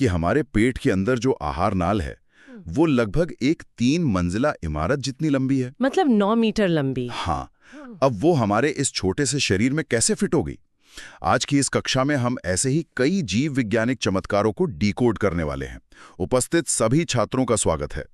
कि हमारे पेट के अंदर जो आहार नाल है वो लगभग एक 3 मंजिला इमारत जितनी लंबी है। मतलब 9 मीटर लंबी। हाँ, अब वो हमारे इस छोटे से शरीर में कैसे फिट होगी? आज की इस कक्षा में हम ऐसे ही कई जीव वैज्ञानिक चमत्कारों को डिकोड करने वाले हैं। उपस्थित सभी छात्रों का स्वागत है।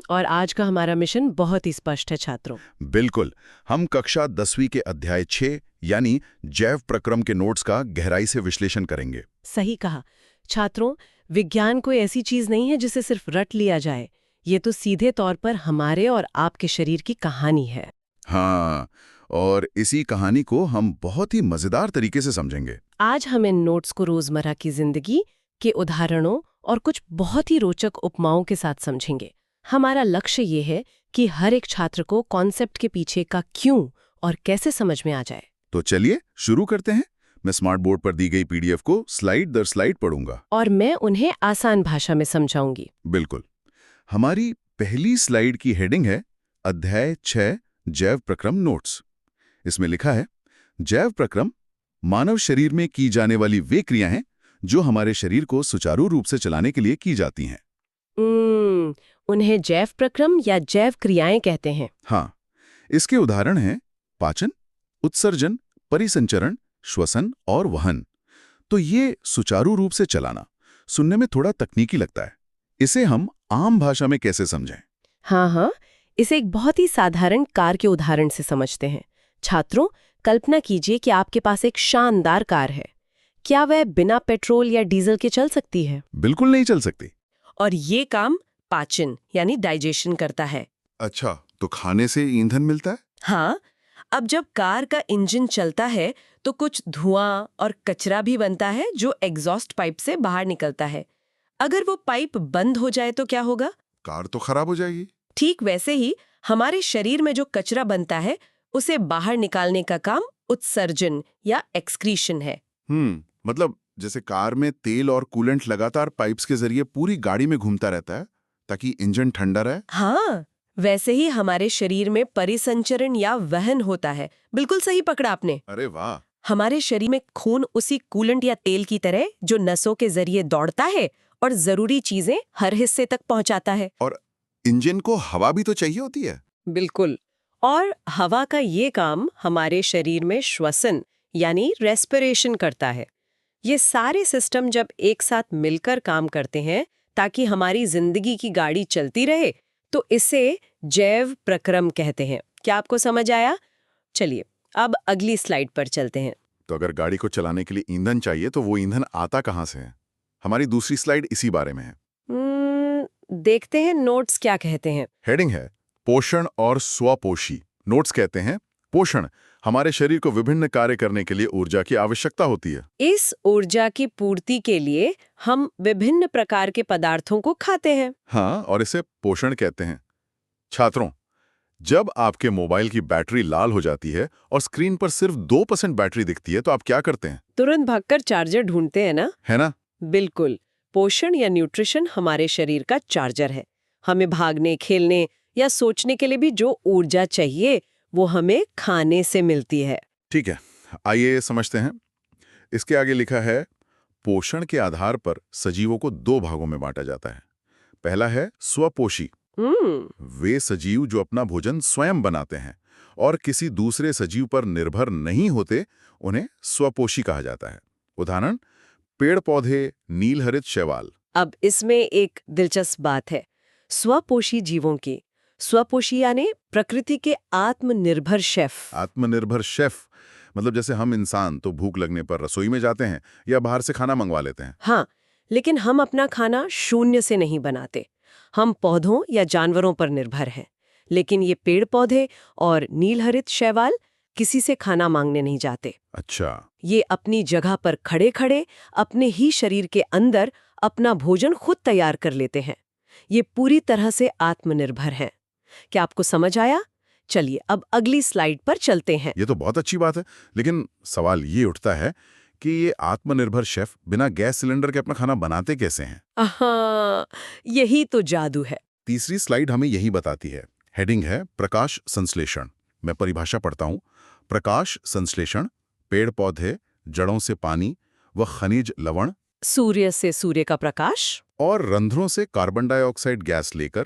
और आज का हमारा मिशन बहुत ही स्पष्ट है छात्रों। बिल्कुल, हम कक्षा 10वीं के अध्याय 6 यानी जैव प्रक्रम के नोट्स का गहराई से विश्लेषण करेंगे। सही कहा छात्रों, विज्ञान कोई ऐसी चीज नहीं है जिसे सिर्फ रट लिया जाए। ये तो सीधे तौर पर हमारे और आपके शरीर की कहानी है। हाँ, और इसी कहानी को हम बहुत ही मजेदार तरीके से समझेंगे। आज हम इन नोट्स को रोजमर्रा की जिंदगी के उदाहरणों और कुछ बहुत ही रोचक उपमाओं के साथ समझेंगे। हमारा लक्ष्य ये है कि हर एक छात्र को कॉन्सेप्ट के पीछे का क्यों और कैसे समझ में आ जाए। तो चलिए शुरू करते हैं। मैं स्मार्ट बोर्ड पर दी गई पीडीएफ को स्लाइड दर स्लाइड पढ़ूंगा और मैं उन्हें आसान भाषा में समझाऊंगी। बिल्कुल। हमारी पहली स्लाइड की हेडिंग है अध्याय 6 जैव प्रक्रम नोट्स। इसमें लिखा है, जैव प्रक्रम मानव शरीर में की जाने वाली वे क्रियाएं हैं जो हमारे शरीर को सुचारू रूप से चलाने के लिए की जाती हैं। उन्हें जैव प्रक्रम या जैव क्रियाएं कहते हैं। हाँ, इसके उदाहरण हैं पाचन, उत्सर्जन, परिसंचरण, श्वसन और वहन। तो ये सुचारू रूप से चलाना सुनने में थोड़ा तकनीकी लगता है। इसे हम आम भाषा में कैसे समझें? हाँ, इसे एक बहुत ही साधारण कार के उदाहरण से समझते हैं। छात्रों, कल्पना कीजिए कि आपके पास एक शानदार कार है। क्या वह बिना पेट्रोल या डीजल के चल सकती है? बिल्कुल नहीं चल सकती। और ये काम पाचन यानी डाइजेशन करता है। अच्छा, तो खाने से ईंधन मिलता है? हाँ, अब जब कार का इंजन चलता है तो कुछ धुआं और कचरा भी बनता है जो एग्जॉस्ट पाइप से बाहर निकलता है। अगर वो पाइप बंद हो जाए तो क्या होगा? कार तो खराब हो जाएगी। ठीक वैसे ही हमारे शरीर में जो कचरा बनता है उसे बाहर निकालने का काम उत्सर्जन या एक्सक्रीशन है। मतलब जैसे कार में तेल और कूलेंट लगातार पाइप्स के जरिए पूरी गाड़ी में घूमता रहता है ताकि इंजन ठंडा रहे। हाँ, वैसे ही हमारे शरीर में परिसंचरण या वहन होता है। बिल्कुल सही पकड़ा आपने। अरे वाह! हमारे शरीर में खून उसी कूलेंट या तेल की तरह जो नसों के जरिए दौड़ता है और जरूरी चीजें हर हिस्से तक पहुंचाता है। और इंजन को हवा भी तो चाहिए होती है। बिल्कुल। और हवा का ये काम हमारे शरीर में श्वसन यानी रेस्पिरेशन करता है। ये सारे सिस्टम जब एक साथ मिलकर काम करते हैं ताकि हमारी जिंदगी की गाड़ी चलती रहे, तो इसे जैव प्रक्रम कहते हैं। क्या आपको समझ आया? चलिए अब अगली स्लाइड पर चलते हैं। तो अगर गाड़ी को चलाने के लिए ईंधन चाहिए तो वो ईंधन आता कहाँ से है? हमारी दूसरी स्लाइड इसी बारे में है। देखते हैं नोट्स क्या कहते हैं। हेडिंग है पोषण और स्वपोषी। नोट्स कहते हैं, पोषण हमारे शरीर को विभिन्न कार्य करने के लिए ऊर्जा की आवश्यकता होती है। इस ऊर्जा की पूर्ति के लिए हम विभिन्न प्रकार के पदार्थों को खाते हैं। हाँ, और इसे पोषण कहते हैं। छात्रों, जब आपके मोबाइल की बैटरी लाल हो जाती है और स्क्रीन पर सिर्फ 2% बैटरी दिखती है तो आप क्या करते हैं? तुरंत भागकर चार्जर ढूंढते हैं ना? है ना? बिल्कुल। पोषण या न्यूट्रिशन हमारे शरीर का चार्जर है। हमें भागने, खेलने या सोचने के लिए भी जो ऊर्जा चाहिए वो हमें खाने से मिलती है। ठीक है, आइए समझते हैं। इसके आगे लिखा है, पोषण के आधार पर सजीवों को 2 भागों में बांटा जाता है। पहला है स्वपोषी। वे सजीव जो अपना भोजन स्वयं बनाते हैं और किसी दूसरे सजीव पर निर्भर नहीं होते, उन्हें स्वपोषी कहा जाता है। उदाहरण, पेड़ पौधे, नीलहरित शैवाल। अब इसमें एक दिलचस्प बात है स्वपोषी जीवों की। स्वपोषी यानी प्रकृति के आत्मनिर्भर शेफ। आत्मनिर्भर शेफ मतलब जैसे हम इंसान तो भूख लगने पर रसोई में जाते हैं या बाहर से खाना मंगवा लेते हैं। हाँ, लेकिन हम अपना खाना शून्य से नहीं बनाते। हम पौधों या जानवरों पर निर्भर हैं। लेकिन ये पेड़ पौधे और नीलहरित शैवाल किसी से खाना मांगने नहीं जाते। अच्छा, ये अपनी जगह पर खड़े खड़े अपने ही शरीर के अंदर अपना भोजन खुद तैयार कर लेते हैं। ये पूरी तरह से आत्मनिर्भर हैं। क्या आपको समझ आया? चलिए अब अगली स्लाइड पर चलते हैं। ये तो बहुत अच्छी बात है, लेकिन सवाल ये उठता है कि ये आत्मनिर्भर शेफ बिना गैस सिलेंडर के अपना खाना बनाते कैसे हैं? यही तो जादू है। तीसरी स्लाइड हमें यही बताती है। हेडिंग है प्रकाश संश्लेषण। मैं परिभाषा पढ़ता हूँ। प्रकाश संश्लेषण पेड़ पौधे, जड़ों से पानी व खनिज लवण सूर्य से सूर्य का प्रकाश। और रंध्रों से कार्बन डाइऑक्साइड गैस लेकर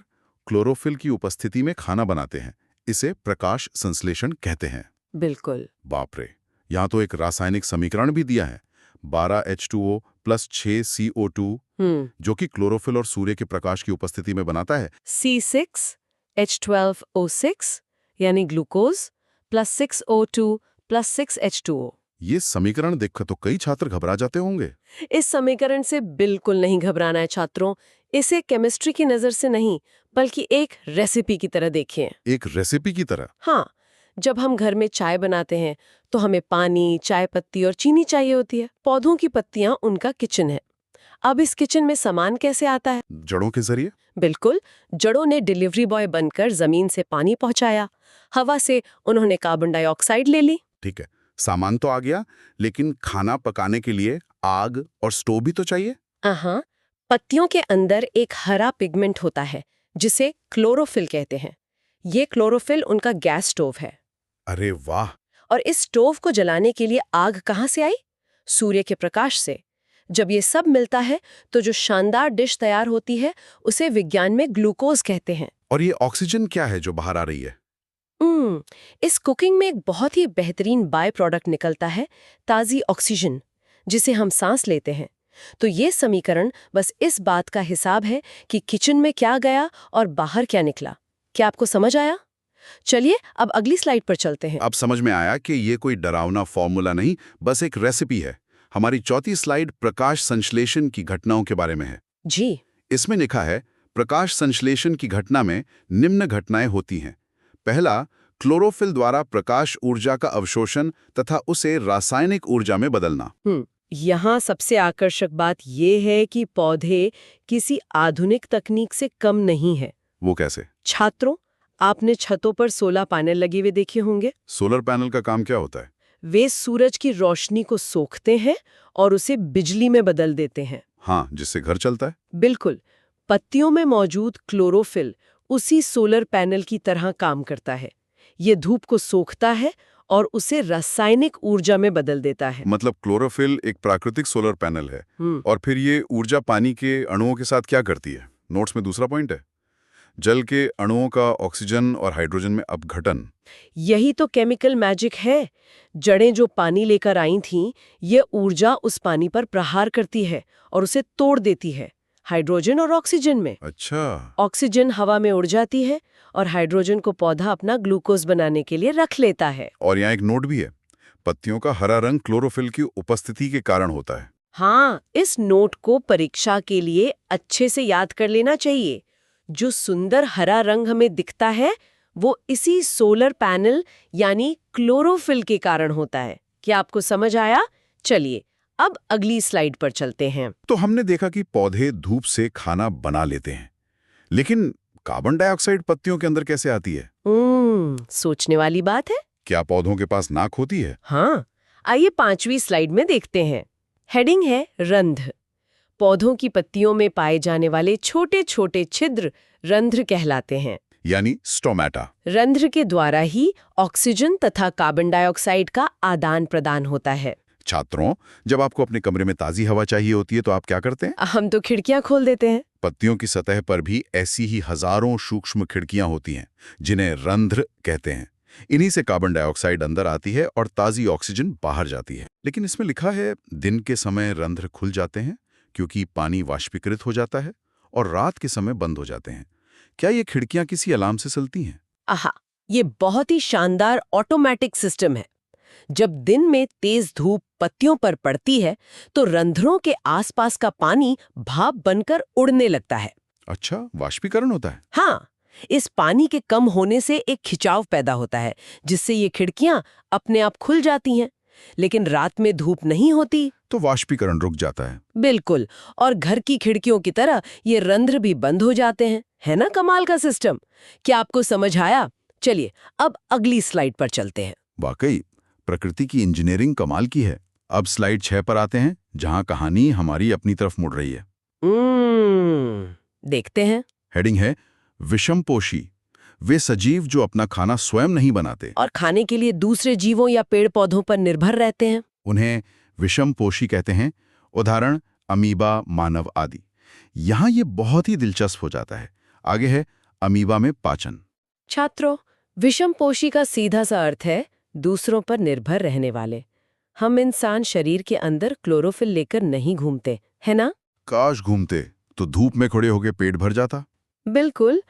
क्लोरोफिल की उपस्थिति में खाना बनाते हैं। इसे प्रकाश संश्लेषण कहते हैं। बिल्कुल। बाप रे, यहाँ तो एक रासायनिक समीकरण भी दिया है, 12H2O + 6CO2, जो कि क्लोरोफिल और सूर्य के प्रकाश की उपस्थिति में बनाता है। C6H12O6 यानी ग्लूकोज + 6O2 + 6H2O। ये समीकरण देखकर तो कई छात्र घबरा जाते होंगे। इस समीकरण से बिल्कुल नहीं घबराना है छात्रों। इसे केमिस्ट्री की नजर से नहीं, बल्कि एक रेसिपी की तरह देखें। एक रेसिपी की तरह? हाँ, जब हम घर में चाय बनाते हैं तो हमें पानी, चाय पत्ती और चीनी चाहिए होती है। पौधों की पत्तियां उनका किचन है। अब इस किचन में सामान कैसे आता है? जड़ों के जरिए? बिल्कुल, जड़ों ने डिलीवरी बॉय बनकर जमीन से पानी पहुंचाया। हवा से उन्होंने कार्बन डाइऑक्साइड ले ली। ठीक है, सामान तो आ गया, लेकिन खाना पकाने के लिए आग और स्टोव भी तो चाहिए। हाँ, पत्तियों के अंदर एक हरा पिगमेंट होता है जिसे क्लोरोफिल कहते हैं। ये क्लोरोफिल उनका गैस स्टोव है। अरे वाह! और इस स्टोव को जलाने के लिए आग कहाँ से आई? सूर्य के प्रकाश से। जब ये सब मिलता है तो जो शानदार डिश तैयार होती है उसे विज्ञान में ग्लूकोज कहते हैं। और ये ऑक्सीजन क्या है जो बाहर आ रही है? इस कुकिंग में एक बहुत ही बेहतरीन बाय प्रोडक्ट निकलता है, ताज़ी ऑक्सीजन, जिसे हम सांस लेते हैं। तो ये समीकरण बस इस बात का हिसाब है कि किचन में क्या गया और बाहर क्या निकला। क्या आपको समझ आया? चलिए अब अगली स्लाइड पर चलते हैं। अब समझ में आया कि ये कोई डरावना फॉर्मूला नहीं, बस एक रेसिपी है। हमारी चौथी स्लाइड प्रकाश संश्लेषण की घटनाओं के बारे में है। जी। इसमें लिखा है, प्रकाश संश्लेषण की घटना में निम्न घटनाएं होती हैं। पहला, क्लोरोफिल द्वारा प्रकाश ऊर्जा का अवशोषण तथा उसे रासायनिक ऊर्जा में बदलना। यहाँ सबसे आकर्षक बात यह है कि पौधे किसी आधुनिक तकनीक से कम नहीं है। वो कैसे? छात्रों, आपने छतों पर सोलर पैनल लगे हुए देखे होंगे। सोलर पैनल का काम क्या होता है? वे सूरज की रोशनी को सोखते हैं और उसे बिजली में बदल देते हैं। हाँ, जिससे घर चलता है। बिल्कुल। पत्तियों में मौजूद क्लोरोफिल उसी सोलर पैनल की तरह काम करता है। ये धूप को सोखता है और उसे रासायनिक ऊर्जा में बदल देता है। मतलब क्लोरोफिल एक प्राकृतिक सोलर पैनल है। और फिर ये ऊर्जा पानी के अणुओं के साथ क्या करती है? नोट्स में दूसरा पॉइंट है, जल के अणुओं का ऑक्सीजन और हाइड्रोजन में अपघटन। यही तो केमिकल मैजिक है। जड़ें जो पानी लेकर आई थीं, ये ऊर्जा उस पानी पर प्रहार करती है और उसे तोड़ देती है हाइड्रोजन और ऑक्सीजन में। अच्छा। ऑक्सीजन हवा में उड़ जाती है और हाइड्रोजन को पौधा अपना ग्लूकोज बनाने के लिए रख लेता है। और यहाँ एक नोट भी है, पत्तियों का हरा रंग क्लोरोफिल की उपस्थिति के कारण होता है। हाँ, इस नोट को परीक्षा के लिए अच्छे से याद कर लेना चाहिए। जो सुंदर हरा रंग हमें दिखता है वो इसी सोलर पैनल यानी क्लोरोफिल के कारण होता है। क्या आपको समझ आया? चलिए अब अगली स्लाइड पर चलते हैं। तो हमने देखा कि पौधे धूप से खाना बना लेते हैं, लेकिन कार्बन डाइऑक्साइड पत्तियों के अंदर कैसे आती है? सोचने वाली बात है। क्या पौधों के पास नाक होती है? हाँ, आइए 5वीं स्लाइड में देखते हैं। हेडिंग है रंध्र। पौधों की पत्तियों में पाए जाने वाले छोटे छोटे छिद्र रंध्र कहलाते हैं, यानी स्टोमेटा। रंध्र के द्वारा ही ऑक्सीजन तथा कार्बन डाइऑक्साइड का आदान प्रदान होता है। छात्रों, जब आपको अपने कमरे में ताजी हवा चाहिए होती है तो आप क्या करते हैं? हम तो खिड़कियां खोल देते हैं। पत्तियों की सतह पर भी ऐसी ही हजारों सूक्ष्म खिड़कियां होती हैं, जिन्हें रंध्र कहते हैं। इन्हीं से कार्बन डाइऑक्साइड अंदर आती है और ताजी ऑक्सीजन बाहर जाती है। लेकिन इसमें लिखा है दिन के समय रंध्र खुल जाते हैं क्योंकि पानी वाष्पीकृत हो जाता है, और रात के समय बंद हो जाते हैं। क्या ये खिड़कियां किसी अलार्म से चलती हैं? आहा, ये बहुत ही शानदार ऑटोमेटिक सिस्टम है। जब दिन में तेज धूप पत्तियों पर पड़ती है तो रंध्रों के आसपास का पानी भाप बनकर उड़ने लगता है। अच्छा, वाष्पीकरण होता है। हाँ, इस पानी के कम होने से एक खिंचाव पैदा होता है, जिससे ये खिड़कियां अपने आप खुल जाती हैं। लेकिन रात में धूप नहीं होती तो वाष्पीकरण रुक जाता है। बिल्कुल, और घर की खिड़कियों की तरह ये रंध्र भी बंद हो जाते हैं। है ना कमाल का सिस्टम? क्या आपको समझ आया? चलिए अब अगली स्लाइड पर चलते हैं। वाकई प्रकृति की इंजीनियरिंग कमाल की है। अब स्लाइड 6 पर आते हैं, जहां कहानी हमारी अपनी तरफ मुड़ रही है। देखते हैं। हेडिंग है विषमपोषी। वे सजीव जो अपना खाना स्वयं नहीं बनाते और खाने के लिए दूसरे जीवों या पेड़ पौधों पर निर्भर रहते हैं। उन्हें विषमपोषी कहते हैं। उदाहरण अमीबा, मानव आदि। यहाँ ये बहुत ही दिलचस्प हो जाता है। आगे है अमीबा में पाचन। छात्रों, विषमपोषी का सीधा सा अर्थ है दूसरों पर निर्भर रहने वाले। हम इंसान शरीर के अंदर क्लोरोफिल लेकर नहीं घूमते, है ना? काश घूमते तो धूप में खड़े होकर पेट भर जाता। बिल्कुल,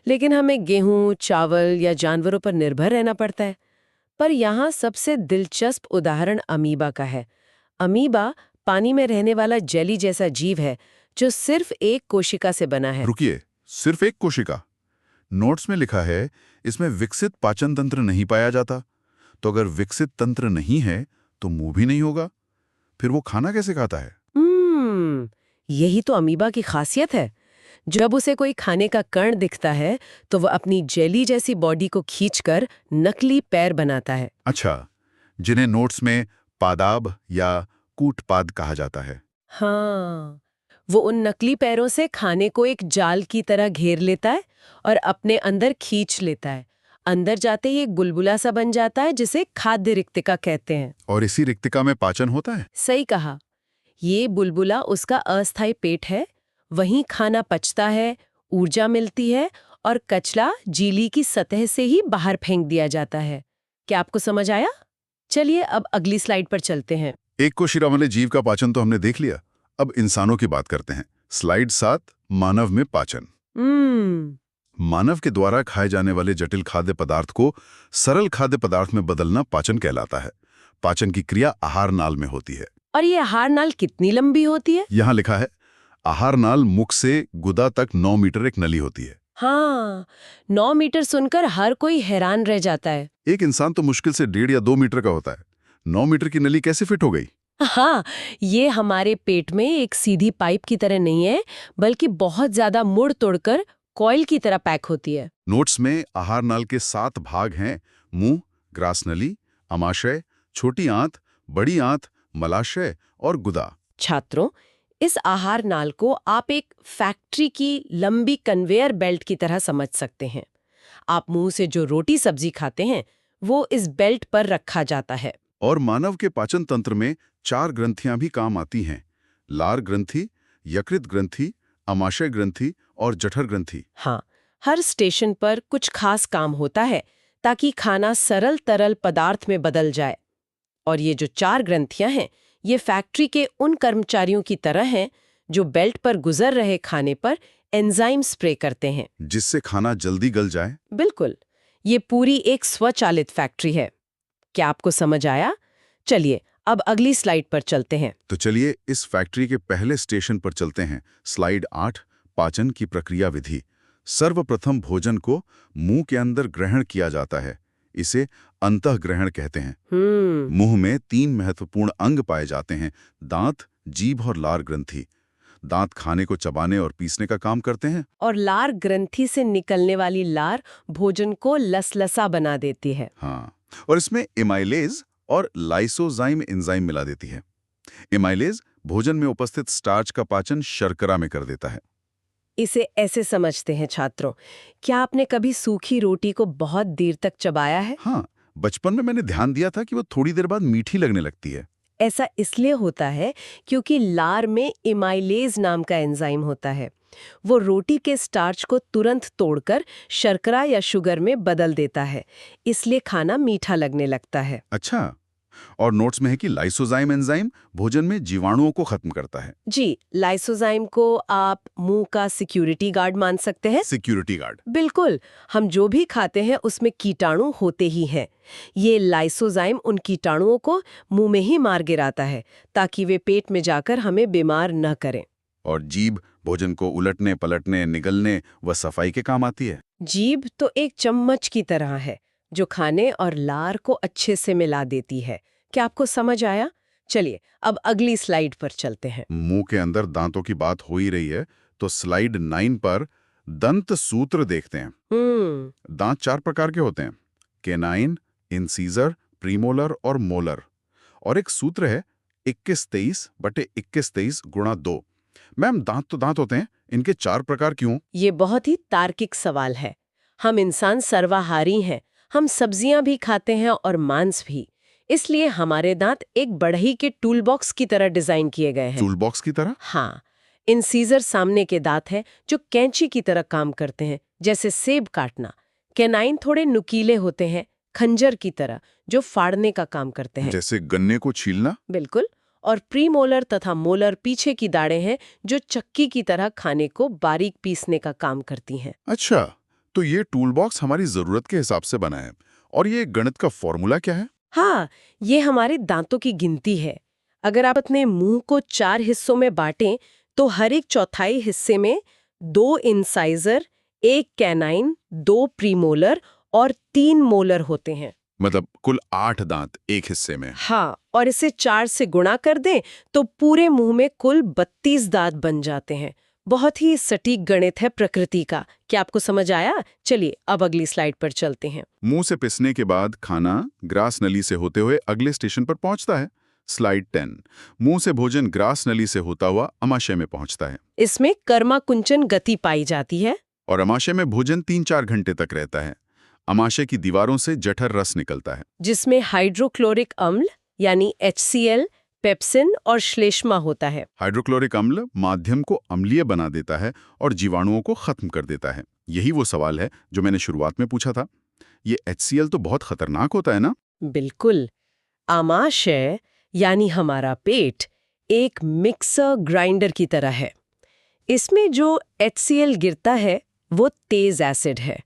लेकिन हमें गेहूं, चावल या जानवरों पर निर्भर रहना पड़ता है। पर यहाँ सबसे दिलचस्प उदाहरण अमीबा का है। अमीबा पानी में रहने वाला जेली जैसा जीव है जो सिर्फ एक कोशिका से बना है। रुकिए, सिर्फ एक कोशिका? नोट्स में लिखा है इसमें विकसित पाचन तंत्र नहीं पाया जाता। तो अगर विकसित तंत्र नहीं है तो मुंह भी नहीं होगा, फिर वो खाना कैसे खाता है? यही तो अमीबा की खासियत है। जब उसे कोई खाने का कण दिखता है तो वह अपनी जेली जैसी बॉडी को खींचकर नकली पैर बनाता है। अच्छा, जिन्हें नोट्स में पादाब या कूटपाद कहा जाता है। हाँ, वो उन नकली पैरों से खाने को एक जाल की तरह घेर लेता है और अपने अंदर खींच लेता है। अंदर जाते ही एक बुलबुला सा बन जाता है जिसे खाद्य रिक्तिका कहते हैं। और इसी रिक्तिका में पाचन होता है? सही कहा। ये बुलबुला उसका अस्थायी पेट है, वहीं खाना पचता है, ऊर्जा मिलती है और कचरा झिल्ली की सतह से ही बाहर फेंक दिया जाता है। क्या आपको समझ आया? चलिए अब अगली स्लाइड पर चलते हैं। एक कोशिका वाले जीव का पाचन तो हमने देख लिया, अब इंसानों की बात करते हैं। स्लाइड 7, मानव में पाचन। मानव के द्वारा खाए जाने वाले जटिल खाद्य पदार्थ को सरल खाद्य पदार्थ में बदलना पाचन कहलाता है। पाचन की क्रिया आहार नाल में होती है। और ये आहार नाल कितनी लंबी होती है? यहाँ लिखा है आहार नाल मुख से गुदा तक 9 मीटर एक नली होती है। हाँ, 9 मीटर सुनकर हर कोई हैरान रह जाता है। एक इंसान तो मुश्किल से 1.5 या 2 मीटर का होता है। 9 मीटर की नली कैसे फिट हो गई? हाँ, ये हमारे पेट में एक सीधी पाइप की तरह नहीं है, बल्कि बहुत ज्यादा मुड़ तोड़कर कॉइल की तरह पैक होती है। नोट्स में आहार नाल के 7 भाग हैं: मुंह, ग्रासनली, अमाशय, छोटी आंत, बड़ी आंत, मलाशय और गुदा। छात्रों, इस आहार नाल को आप एक फैक्ट्री की लंबी कन्वेयर बेल्ट की तरह समझ सकते हैं। आप मुंह से जो रोटी सब्जी खाते हैं वो इस बेल्ट पर रखा जाता है। और मानव के पाचन तंत्र में 4 ग्रंथियां भी काम आती हैं: लार ग्रंथि, यकृत ग्रंथि, अमाशय ग्रंथि और जठर ग्रंथि। हाँ, हर स्टेशन पर कुछ खास काम होता है ताकि खाना सरल तरल पदार्थ में बदल जाए। और ये जो 4 ग्रंथियां हैं, ये फैक्ट्री के उन कर्मचारियों की तरह हैं जो बेल्ट पर गुजर रहे खाने पर एंजाइम स्प्रे करते हैं, जिससे खाना जल्दी गल जाए। बिल्कुल, ये पूरी एक स्वचालित फैक्ट्री है। क्या आपको समझ आया? चलिए अब अगली स्लाइड पर चलते हैं। तो चलिए इस फैक्ट्री के पहले स्टेशन पर चलते हैं। स्लाइड 8, पाचन की प्रक्रिया विधि। सर्वप्रथम भोजन को मुंह के अंदर ग्रहण किया जाता है। इसे अंतःग्रहण कहते हैं। मुंह में 3 महत्वपूर्ण अंग पाए जाते हैं: दांत, जीभ और लार ग्रंथि। दांत खाने को चबाने और पीसने का काम करते हैं। और लार ग्रंथि से निकलने वाली लार भोजन को लसलसा बना देती है। हाँ, और इसमें एमाइलेज और लाइसोजाइम एंजाइम मिला देती है। एमाइलेज भोजन में उपस्थित स्टार्च का पाचन शर्करा में कर देता है। इसे ऐसे समझते हैं छात्रों, क्या आपने कभी सूखी रोटी को बहुत देर तक चबाया है? हाँ, बचपन में मैंने ध्यान दिया था कि वो थोड़ी देर बाद मीठी लगने लगती है। ऐसा इसलिए होता है क्योंकि लार में एमाइलेज नाम का एंजाइम होता है। वो रोटी के स्टार्च को तुरंत तोड़कर शर्करा या शुगर में बदल देता है, इसलिए खाना मीठा लगने लगता है। अच्छा, और नोट्स में है कि लाइसोजाइम एंजाइम भोजन में जीवाणुओं को खत्म करता है। जी, लाइसोजाइम को आप मुंह का सिक्योरिटी गार्ड मान सकते हैं। Security guard? बिल्कुल, हम जो भी खाते हैं उसमें कीटाणु होते ही हैं। ये लाइसोजाइम उन कीटाणुओं को मुंह में ही मार गिराता है ताकि वे पेट में जाकर हमें बीमार न करें। और जीभ भोजन को उलटने, पलटने, निगलने व सफाई के काम आती है। जीभ तो एक चम्मच की तरह है जो खाने और लार को अच्छे से मिला देती है। क्या आपको समझ आया? चलिए अब अगली स्लाइड पर चलते हैं। मुंह के अंदर दांतों की बात हो ही रही है तो स्लाइड 9 पर दंत सूत्र देखते हैं। दांत 4 प्रकार के होते हैं: केनाइन, इंसीजर, प्रीमोलर और मोलर। और एक सूत्र है 21-23/21-23 × 2। मैम, दांत तो दांत होते हैं, इनके 4 प्रकार क्यों? ये बहुत ही तार्किक सवाल है। हम इंसान सर्वाहारी हैं, हम सब्जियां भी खाते हैं और मांस भी। इसलिए हमारे दांत एक बढ़ई के टूल बॉक्स की तरह डिजाइन किए गए हैं। टूल बॉक्स की तरह? हाँ, इंसीजर सामने के दांत हैं जो कैंची की तरह काम करते हैं, जैसे सेब काटना। कैनाइन थोड़े नुकीले होते हैं, खंजर की तरह, जो फाड़ने का काम करते हैं। जैसे गन्ने को छीलना? बिल्कुल। और प्रीमोलर तथा मोलर पीछे की दाढ़ें हैं जो चक्की की तरह खाने को बारीक पीसने का काम करती हैं। अच्छा, तो ये टूल बॉक्स हमारी जरूरत के हिसाब से बना है। और ये गणित का फॉर्मूला क्या है? हाँ, ये हमारे दांतों की गिनती है। अगर आप अपने मुंह को 4 हिस्सों में बांटें, तो हर एक चौथाई हिस्से में 2 इंसाइजर, 1 कैनाइन, 2 प्रीमोलर और 3 मोलर होते हैं। मतलब कुल 8 दांत एक हिस्से में। हाँ, और इसे 4 से गुणा कर दें तो पूरे मुंह में कुल 32 दांत बन जाते हैं। बहुत ही सटीक गणित है प्रकृति का। क्या आपको समझ आया? चलिए अब अगली स्लाइड पर चलते हैं। मुंह से पिसने के बाद खाना ग्रास नली से होते हुए अगले स्टेशन पर पहुंचता है। स्लाइड 10। मुंह से भोजन ग्रास नली से होता हुआ अमाशय में पहुंचता है। इसमें कर्मा कुंचन गति पाई जाती है। और अमाशय में भोजन 3-4 घंटे तक रहता है। अमाशय की दीवारों से जठर रस निकलता है, जिसमें हाइड्रोक्लोरिक अम्ल यानी HCl, पेप्सिन और श्लेष्मा होता है। हाइड्रोक्लोरिक अम्ल माध्यम को अम्लीय बना देता है और जीवाणुओं को खत्म कर देता है। यही वो सवाल है जो मैंने शुरुआत में पूछा था। ये HCl तो बहुत खतरनाक होता है ना? बिल्कुल। आमाशय यानी हमारा पेट एक मिक्सर ग्राइंडर की तरह है। इसमें जो HCl गिरता है वो तेज एसिड है।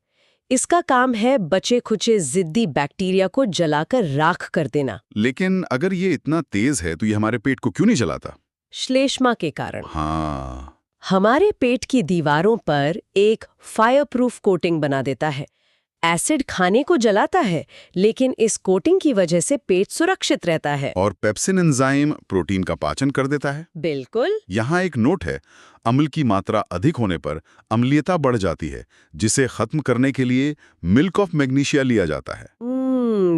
इसका काम है बचे खुचे जिद्दी बैक्टीरिया को जलाकर राख कर देना। लेकिन अगर ये इतना तेज है तो ये हमारे पेट को क्यों नहीं जलाता? श्लेष्मा के कारण। हाँ, हमारे पेट की दीवारों पर एक फायरप्रूफ कोटिंग बना देता है। एसिड खाने को जलाता है, लेकिन इस कोटिंग की वजह से पेट सुरक्षित रहता है। और पेप्सिन एंजाइम प्रोटीन का पाचन कर देता है। बिल्कुल। यहाँ एक नोट है, अम्ल की मात्रा अधिक होने पर अम्लीयता बढ़ जाती है, जिसे खत्म करने के लिए मिल्क ऑफ मैग्नीशिया लिया जाता है।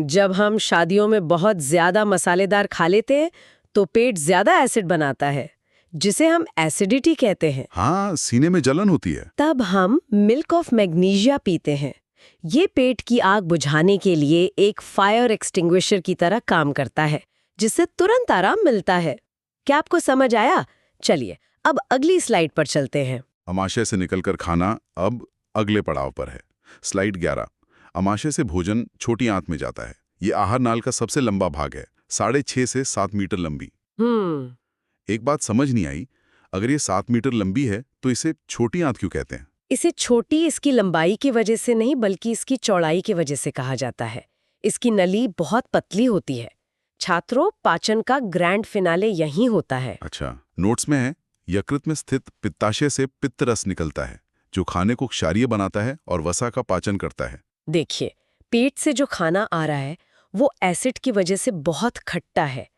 जब हम शादियों में बहुत ज्यादा मसालेदार खा लेते हैं तो पेट ज्यादा एसिड बनाता है, जिसे हम एसिडिटी कहते हैं। हाँ, सीने में जलन होती है। तब हम मिल्क ऑफ मैग्नीशिया पीते हैं। ये पेट की आग बुझाने के लिए एक फायर एक्सटिंग्विशर की तरह काम करता है, जिससे तुरंत आराम मिलता है। क्या आपको समझ आया? चलिए अब अगली स्लाइड पर चलते हैं। अमाशय से निकलकर खाना अब अगले पड़ाव पर है। स्लाइड 11। अमाशय से भोजन छोटी आंत में जाता है। ये आहार नाल का सबसे लंबा भाग है, 6.5 से 7 मीटर लंबी। एक बात समझ नहीं आई, अगर ये 7 मीटर लंबी है तो इसे छोटी आंत क्यों कहते हैं? इसे छोटी इसकी लंबाई की वजह से नहीं, बल्कि इसकी चौड़ाई की वजह से कहा जाता है। इसकी नली बहुत पतली होती है। छात्रों, पाचन का ग्रैंड फिनाले यहीं होता है। अच्छा, नोट्स में है, यकृत में स्थित पित्ताशय से पित्त रस निकलता है, जो खाने को क्षारीय बनाता है और वसा का पाचन करता है। देखिए, पेट से जो खाना आ रहा है वो एसिड की वजह से बहुत खट्टा है।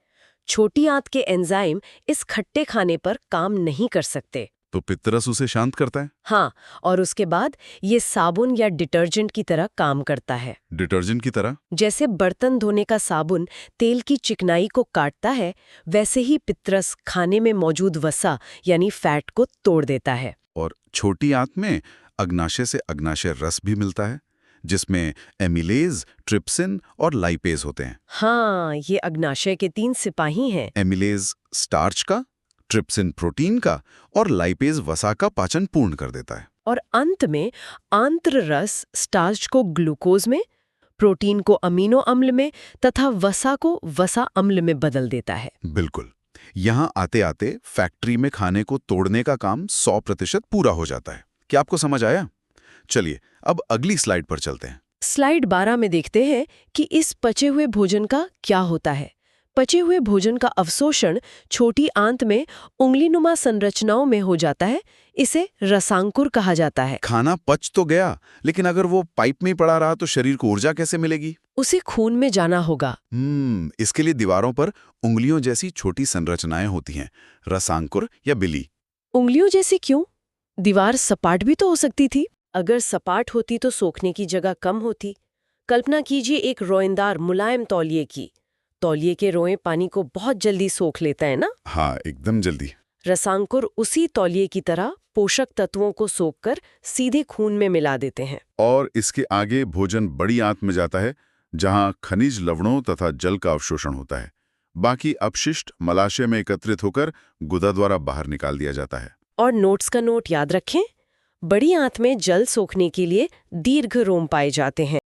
छोटी आंत के एंजाइम इस खट्टे खाने पर काम नहीं कर सकते। तो पित्तरस उसे शांत करता है। हाँ, और उसके बाद ये साबुन या डिटर्जेंट की तरह काम करता है। डिटर्जेंट की तरह? जैसे बर्तन धोने का साबुन तेल की चिकनाई को काटता है, वैसे ही पित्तरस खाने में मौजूद वसा यानी फैट को तोड़ देता है। और छोटी आंत में अग्नाशय से अग्नाशय रस भी मिलता है, जिसमें एमिलेज, ट्रिप्सिन और लाइपेज होते हैं। हाँ, ये अग्नाशय के 3 सिपाही हैं। एमिलेज स्टार्च का, ट्रिप्सिन प्रोटीन का और लाइपेज वसा का पाचन पूर्ण कर देता है। और अंत में आंत्र रस स्टार्च को ग्लूकोज में, प्रोटीन को अमीनो अम्ल में तथा वसा को वसा अम्ल में बदल देता है। बिल्कुल। यहाँ आते आते फैक्ट्री में खाने को तोड़ने का काम 100% पूरा हो जाता है। क्या आपको समझ आया? चलिए अब अगली स्लाइड पर चलते हैं। स्लाइड 12 में देखते हैं कि इस पचे हुए भोजन का क्या होता है। पचे हुए भोजन का अवशोषण छोटी आंत में उंगलीनुमा संरचनाओं में हो जाता है। इसे रसांकुर कहा जाता है। खाना पच तो गया, लेकिन अगर वो पाइप में ही पड़ा रहा तो शरीर को ऊर्जा कैसे मिलेगी? उसे खून में जाना होगा। इसके लिए दीवारों पर उंगलियों जैसी छोटी संरचनाएं होती हैं, रसांकुर या बिली। उंगलियों जैसी क्यों? दीवार सपाट भी तो हो सकती थी। अगर सपाट होती तो सोखने की जगह कम होती। कल्पना कीजिए एक रोएंदार मुलायम तौलिए की। तौलिए के रोएं पानी को बहुत जल्दी सोख लेता है ना? हाँ, एकदम जल्दी। रसांकुर उसी तौलिए की तरह पोषक तत्वों को सोखकर सीधे खून में मिला देते हैं। और इसके आगे भोजन बड़ी आंत में जाता है, जहां खनिज लवणों तथा जल का अवशोषण होता है। बाकी अपशिष्ट मलाशय में एकत्रित होकर गुदा द्वारा बाहर निकाल दिया जाता है। और नोट्स का नोट याद रखें, बड़ी आंत में जल सोखने के लिए दीर्घ रोम पाए जाते हैं।